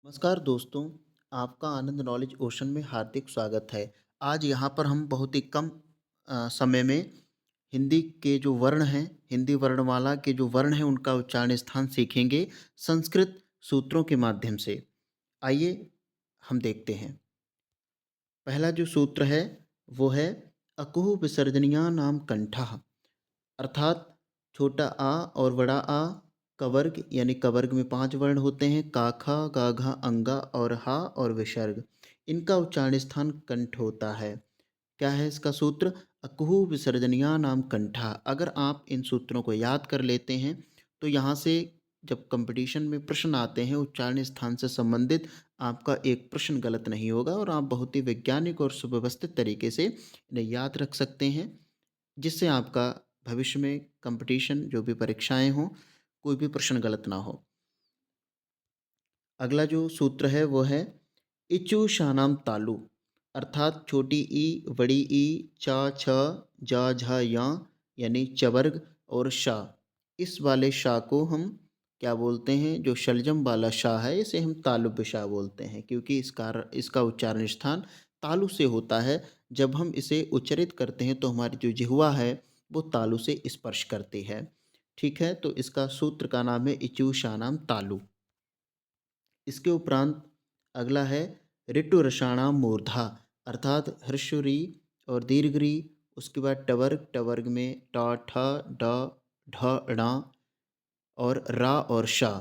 नमस्कार दोस्तों, आपका आनंद नॉलेज ओशन में हार्दिक स्वागत है। आज यहाँ पर हम बहुत ही कम समय में हिंदी के जो वर्ण हैं, हिंदी वर्णमाला के जो वर्ण हैं, उनका उच्चारण स्थान सीखेंगे संस्कृत सूत्रों के माध्यम से। आइए हम देखते हैं। पहला जो सूत्र है, वो है अकुह विसर्जनीया नाम कंठः। अर्थात छोटा आ और बड़ा आ कवर्ग यानी कवर्ग में 5 वर्ण होते हैं, का, खा, गा, घा, अंगा और हा और विसर्ग। इनका उच्चारण स्थान कंठ होता है। क्या है इसका सूत्र? अकुहु विसर्जनीया नाम कंठा। अगर आप इन सूत्रों को याद कर लेते हैं तो यहाँ से जब कंपटीशन में प्रश्न आते हैं उच्चारण स्थान से संबंधित, आपका एक प्रश्न गलत नहीं होगा और आप बहुत ही वैज्ञानिक और सुव्यवस्थित तरीके से इन्हें याद रख सकते हैं, जिससे आपका भविष्य में कंपटीशन जो भी परीक्षाएं हों, कोई भी प्रश्न गलत ना हो। अगला जो सूत्र है वो है इचु शानाम तालु। अर्थात छोटी ई, बड़ी ई, चा, छ, जा, झा, या यानी चवर्ग और शा। इस वाले शा को हम क्या बोलते हैं? जो शलजम वाला शा है इसे हम तालुब्य शा बोलते हैं, क्योंकि इसका उच्चारण स्थान तालु से होता है। जब हम इसे उच्चरित करते हैं तो हमारी जो जिह्वा है वो तालु से स्पर्श करती है। ठीक है, तो इसका सूत्र का नाम है इचु शानाम तालु। इसके उपरांत अगला है ऋतु रसाणाम मूर्धा। अर्थात ह्रस्व री और दीर्घ री, उसके बाद टवर्ग, टवर्ग में ट, ठ, ड, ढ, ण और रा और शा।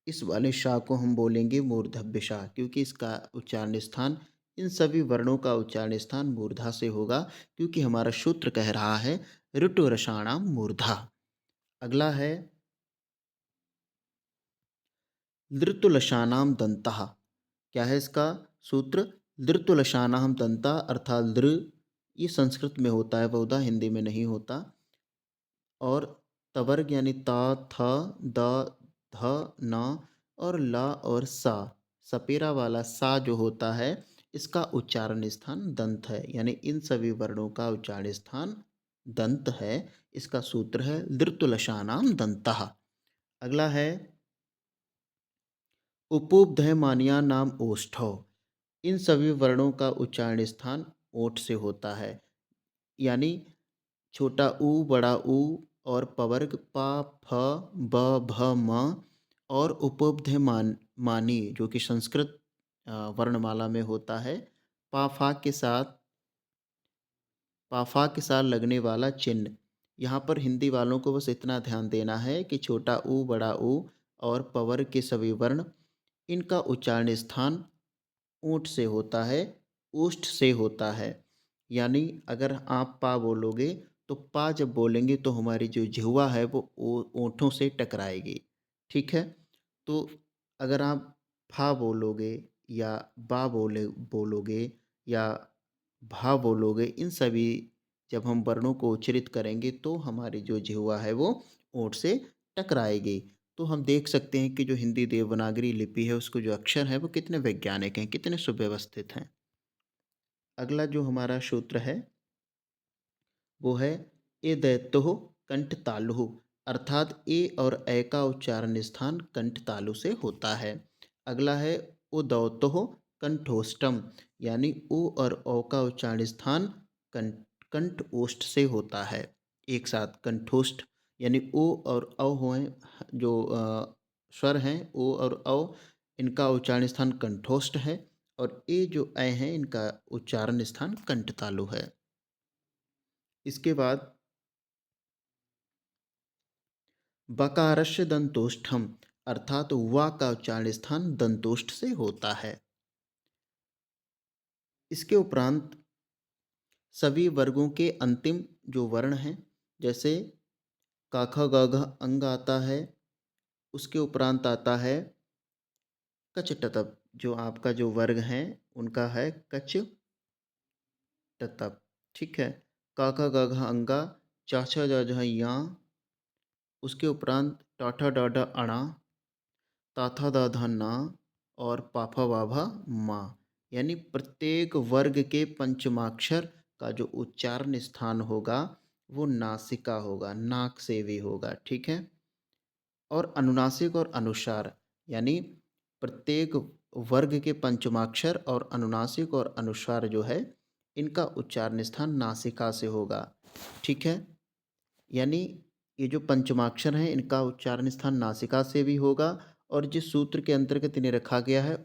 इस वाले शा को हम बोलेंगे मूर्धव्य शा, क्योंकि इसका उच्चारण स्थान, इन सभी वर्णों का उच्चारण स्थान मूर्धा से होगा, क्योंकि हमारा सूत्र कह रहा है ऋतु रसाणाम मूर्धा। अगला है लृतुलशानाम दंतः। क्या है इसका सूत्र? लृतुलशानाम दंता। अर्थात लृ ये संस्कृत में होता है बहुधा, हिंदी में नहीं होता। और तवर्ग यानी ता, थ, द, ध, न और ला और सा। सपेरा वाला सा जो होता है इसका उच्चारण स्थान दंत है, यानी इन सभी वर्णों का उच्चारण स्थान दंत है। इसका सूत्र है लृतुलशानाम दंतः। अगला है उपोध्यायमानिया नाम ओष्ठौ। इन सभी वर्णों का उच्चारण स्थान ओठ से होता है, यानी छोटा ऊ, बड़ा ऊ और पवर्ग पा, फ, ब, भ, म और मानी जो कि संस्कृत वर्णमाला में होता है। पाफा के साथ लगने वाला चिन्ह। यहाँ पर हिंदी वालों को बस इतना ध्यान देना है कि छोटा ऊ, बड़ा ऊ और पवर्ग के सभी वर्ण, इनका उच्चारण स्थान ऊंट से होता है, ओष्ठ से होता है। यानी अगर आप पा बोलोगे तो पा जब बोलेंगे तो हमारी जो जिह्वा है वो ओंठों से टकराएगी। ठीक है, तो अगर आप फा बोलोगे या बोलोगे या भा बोलोगे, इन सभी जब हम वर्णों को उच्चरित करेंगे तो हमारी जो जिह्वा है वो ओंठ से टकराएगी। तो हम देख सकते हैं कि जो हिंदी देवनागरी लिपि है उसको जो अक्षर है वो कितने वैज्ञानिक हैं, कितने सुव्यवस्थित हैं। अगला जो हमारा सूत्र है वो है ए दैत्योः कंठ तालुः। अर्थात ए और ए का उच्चारण स्थान कंठ तालु से होता है। अगला है उदौतोः कंठोष्टम, यानी ओ और औ का उच्चारण स्थान कंठ ओष्ठ से होता है। एक साथ कंठोष्ठ, यानी ओ और औ हुए जो स्वर हैं ओ और औ, इनका उच्चारण स्थान कंठोष्ठ है और ए जो ऐ हैं इनका उच्चारण स्थान कंठतालु है। इसके बाद बकारस्य दंतोष्ठम। अर्थात वा का उच्चारण स्थान दंतोष्ठ से होता है। इसके उपरांत सभी वर्गों के अंतिम जो वर्ण हैं, जैसे का, ख, ग, घ अंग आता है, उसके उपरांत आता है कच टतप। जो आपका जो वर्ग है उनका है कच टतप। ठीक है, का, ख, ग, घ अंगा, चा, छ, जा, झ या। उसके उपरांत टाठा डाडा अणा, ताथा दाधा ना और पाफा वाभा माँ। यानी प्रत्येक वर्ग के पंचमाक्षर का जो उच्चारण स्थान होगा वो नासिका होगा, नाक से भी होगा। ठीक है, और अनुनासिक और अनुसार, यानी प्रत्येक वर्ग के पंचमाक्षर और अनुनासिक और अनुस्वार जो है, इनका उच्चारण स्थान नासिका से होगा। ठीक है? यानी ये जो पंचमाक्षर हैं, इनका उच्चारण स्थान नासिका से भी होगा और जिस सूत्र के अंतर्गत इन्हें रखा गया है,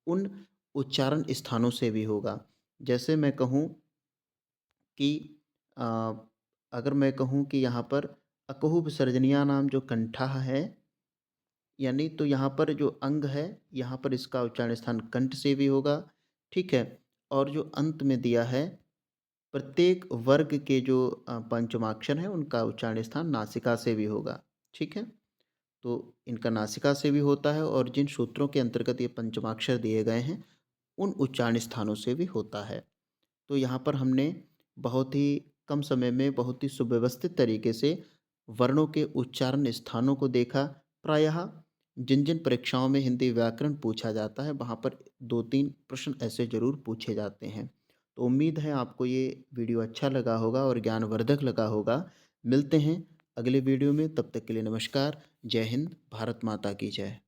उन उच्चारण स्थानों से भी होगा। जैसे मैं कहूँ कि अ, अगर मैं कहूँ कि यहाँ पर अकहु विसर्जनीया नाम जो कंठा है, यानी तो यहाँ पर जो अंग है, यहाँ पर इसका उच्चारण स्थान कंठ से भी होगा, ठीक है? और जो अंत में दिया है, प्रत्येक वर्ग के जो पंचमाक्षर हैं, उनका उच्चारण स्थान नासिका से भी होगा, ठीक है? तो इनका नासिका से भी होता है और जिन सूत्रों के अंतर्गत ये पंचमाक्षर दिए गए हैं, उन उच्चारण स्थानों से भी होता है। तो यहाँ पर हमने बहुत ही कम समय में बहुत ही सुव्यवस्थित तरीके से वर्णों के उच्चारण स्थानों को देखा। प्रायः जिन-जिन परीक्षाओं में हिंदी व्याकरण पूछा जाता है, वहाँ पर 2-3 प्रश्न ऐसे ज़रूर पूछे जाते हैं। तो उम्मीद है आपको ये वीडियो अच्छा लगा होगा और ज्ञानवर्धक लगा होगा। मिलते हैं अगले वीडियो में, तब तक के लिए नमस्कार। जय हिंद, भारत माता की जय।